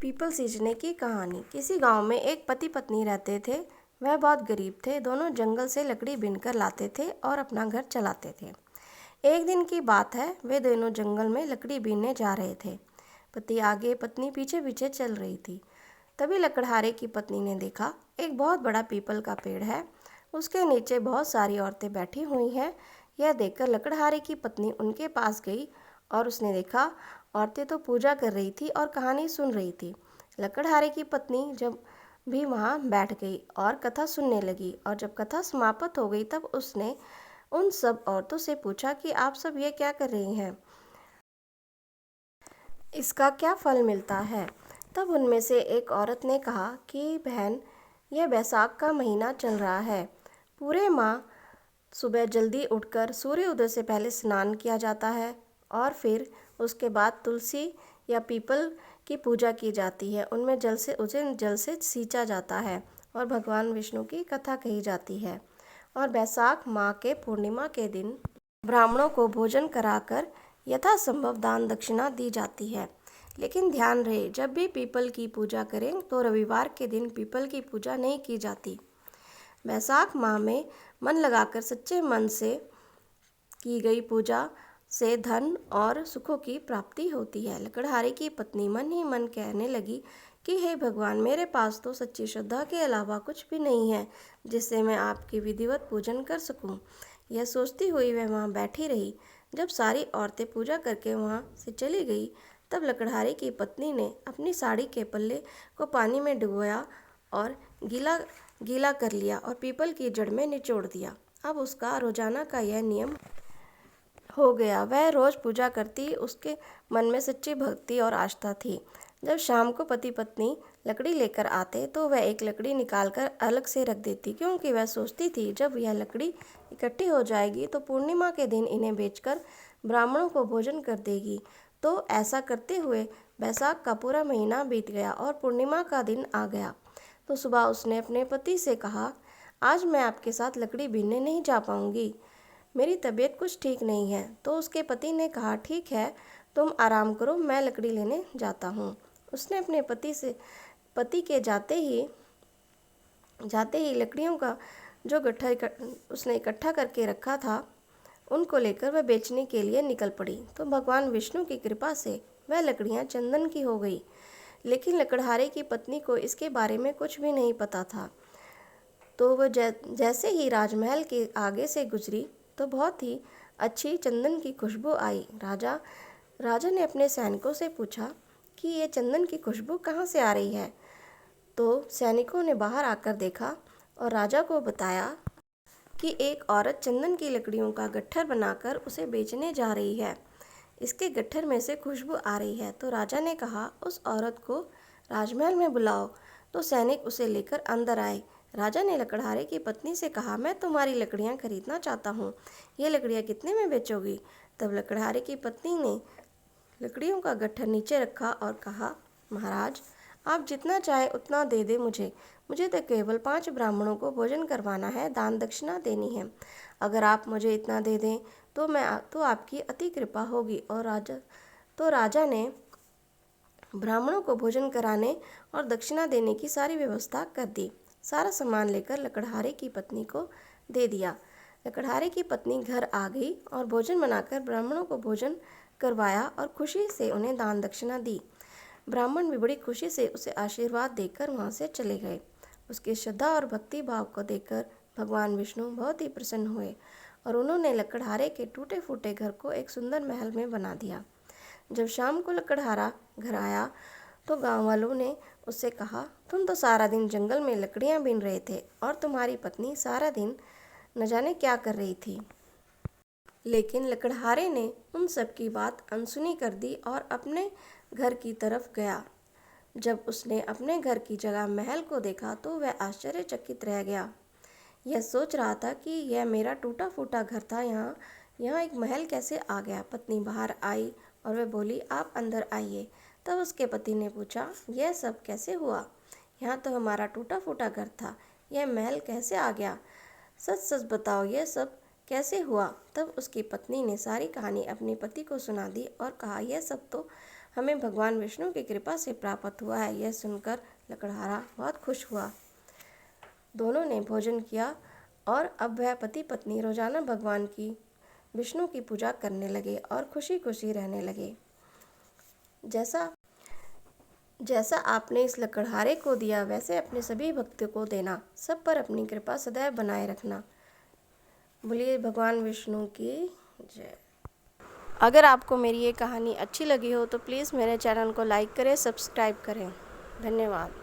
People सींचने की कहानी। किसी गांव में एक पति पत्नी रहते थे। वह बहुत गरीब थे। दोनों जंगल से लकड़ी बीनकर लाते थे और अपना घर चलाते थे। एक दिन की बात है, वे दोनों जंगल में लकड़ी बीनने जा रहे थे। पति आगे, पत्नी पीछे पीछे चल रही थी। तभी लकड़हारे की पत्नी ने देखा, एक बहुत बड़ा पीपल का पेड़ है, उसके नीचे बहुत सारी औरतें बैठी हुई हैं। यह देखकर लकड़हारे की पत्नी उनके पास गई और उसने देखा, औरतें तो पूजा कर रही थी और कहानी सुन रही थी। लकड़हारे की पत्नी जब भी वहाँ बैठ गई और कथा सुनने लगी, और जब कथा समाप्त हो गई तब उसने उन सब औरतों से पूछा कि आप सब ये क्या कर रही हैं, इसका क्या फल मिलता है। तब उनमें से एक औरत ने कहा कि बहन, यह बैसाख का महीना चल रहा है। पूरे माह सुबह जल्दी उठकर सूर्य उदय से पहले स्नान किया जाता है और फिर उसके बाद तुलसी या पीपल की पूजा की जाती है। उनमें उसे जल से सींचा जाता है और भगवान विष्णु की कथा कही जाती है। और बैसाख माह के पूर्णिमा के दिन ब्राह्मणों को भोजन कराकर यथासंभव दान दक्षिणा दी जाती है। लेकिन ध्यान रहे, जब भी पीपल की पूजा करें तो रविवार के दिन पीपल की पूजा नहीं की जाती। बैसाख माह में मन लगाकर सच्चे मन से की गई पूजा से धन और सुखों की प्राप्ति होती है। लकड़हारे की पत्नी मन ही मन कहने लगी कि हे भगवान, मेरे पास तो सच्ची श्रद्धा के अलावा कुछ भी नहीं है जिससे मैं आपकी विधिवत पूजन कर सकूं। यह सोचती हुई वह वहाँ बैठी रही। जब सारी औरतें पूजा करके वहाँ से चली गई, तब लकड़हारे की पत्नी ने अपनी साड़ी के पल्ले को पानी में डुबोया और गीला गीला कर लिया और पीपल की जड़ में निचोड़ दिया। अब उसका रोजाना का यह नियम हो गया। वह रोज पूजा करती, उसके मन में सच्ची भक्ति और आस्था थी। जब शाम को पति पत्नी लकड़ी लेकर आते तो वह एक लकड़ी निकालकर अलग से रख देती, क्योंकि वह सोचती थी जब यह लकड़ी इकट्ठी हो जाएगी तो पूर्णिमा के दिन इन्हें बेचकर ब्राह्मणों को भोजन कर देगी। तो ऐसा करते हुए बैसाख का पूरा महीना बीत गया और पूर्णिमा का दिन आ गया। तो सुबह उसने अपने पति से कहा, आज मैं आपके साथ लकड़ी बीनने नहीं जा पाऊंगी, मेरी तबीयत कुछ ठीक नहीं है। तो उसके पति ने कहा, ठीक है, तुम आराम करो, मैं लकड़ी लेने जाता हूँ। उसने अपने पति के जाते ही लकड़ियों का जो उसने इकट्ठा करके रखा था, उनको लेकर वह बेचने के लिए निकल पड़ी। तो भगवान विष्णु की कृपा से वह लकड़ियाँ चंदन की हो गई। लेकिन लकड़हारे की पत्नी को इसके बारे में कुछ भी नहीं पता था। तो वह जैसे ही राजमहल के आगे से गुजरी तो बहुत ही अच्छी चंदन की खुशबू आई। राजा ने अपने सैनिकों से पूछा कि ये चंदन की खुशबू कहाँ से आ रही है। तो सैनिकों ने बाहर आकर देखा और राजा को बताया कि एक औरत चंदन की लकड़ियों का गट्ठर बनाकर उसे बेचने जा रही है। इसके गट्ठर में से खुशबू आ रही है। तो राजा ने कहा, उस औरत को राजमहल में बुलाओ। तो सैनिक उसे लेकर अंदर आए। राजा ने लकड़हारे की पत्नी से कहा, मैं तुम्हारी लकड़ियाँ खरीदना चाहता हूँ, ये लकड़ियाँ कितने में बेचोगी। तब लकड़हारे की पत्नी ने लकड़ियों का गट्ठर नीचे रखा और कहा, महाराज, आप जितना चाहे उतना दे दे मुझे तो केवल 5 ब्राह्मणों को भोजन करवाना है, दान दक्षिणा देनी है। अगर आप मुझे इतना दे दें तो आपकी अति कृपा होगी। और राजा ने ब्राह्मणों को भोजन कराने और दक्षिणा देने की सारी व्यवस्था कर दी। सारा सामान लेकर लकड़हारे की पत्नी को दे दिया। लकड़हारे की पत्नी घर आ गई और भोजन बनाकर ब्राह्मणों को भोजन करवाया और खुशी से उन्हें दान दक्षिणा दी। ब्राह्मण भी बड़ी खुशी से उसे आशीर्वाद देकर वहाँ से चले गए। उसकी श्रद्धा और भक्ति भाव को देखकर भगवान विष्णु बहुत ही प्रसन्न हुए और उन्होंने लकड़हारे के टूटे फूटे घर को एक सुंदर महल में बना दिया। जब शाम को लकड़हारा घर आया तो गांव वालों ने उससे कहा, तुम तो सारा दिन जंगल में लकड़ियां बीन रहे थे और तुम्हारी पत्नी सारा दिन न जाने क्या कर रही थी। लेकिन लकड़हारे ने उन सब की बात अनसुनी कर दी और अपने घर की तरफ गया। जब उसने अपने घर की जगह महल को देखा तो वह आश्चर्यचकित रह गया। यह सोच रहा था कि यह मेरा टूटा फूटा घर था, यहाँ एक महल कैसे आ गया। पत्नी बाहर आई और वह बोली, आप अंदर आइए। तब उसके पति ने पूछा, यह सब कैसे हुआ, यहाँ तो हमारा टूटा फूटा घर था, यह महल कैसे आ गया। सच सच बताओ, यह सब कैसे हुआ। तब उसकी पत्नी ने सारी कहानी अपने पति को सुना दी और कहा, यह सब तो हमें भगवान विष्णु की कृपा से प्राप्त हुआ है। यह सुनकर लकड़हारा बहुत खुश हुआ। दोनों ने भोजन किया और अब वह पति पत्नी रोजाना भगवान की विष्णु की पूजा करने लगे और खुशी खुशी रहने लगे। जैसा आपने इस लकड़हारे को दिया वैसे अपने सभी भक्तों को देना। सब पर अपनी कृपा सदैव बनाए रखना। बोलिए भगवान विष्णु की जय। अगर आपको मेरी ये कहानी अच्छी लगी हो तो प्लीज़ मेरे चैनल को लाइक करें, सब्सक्राइब करें। धन्यवाद।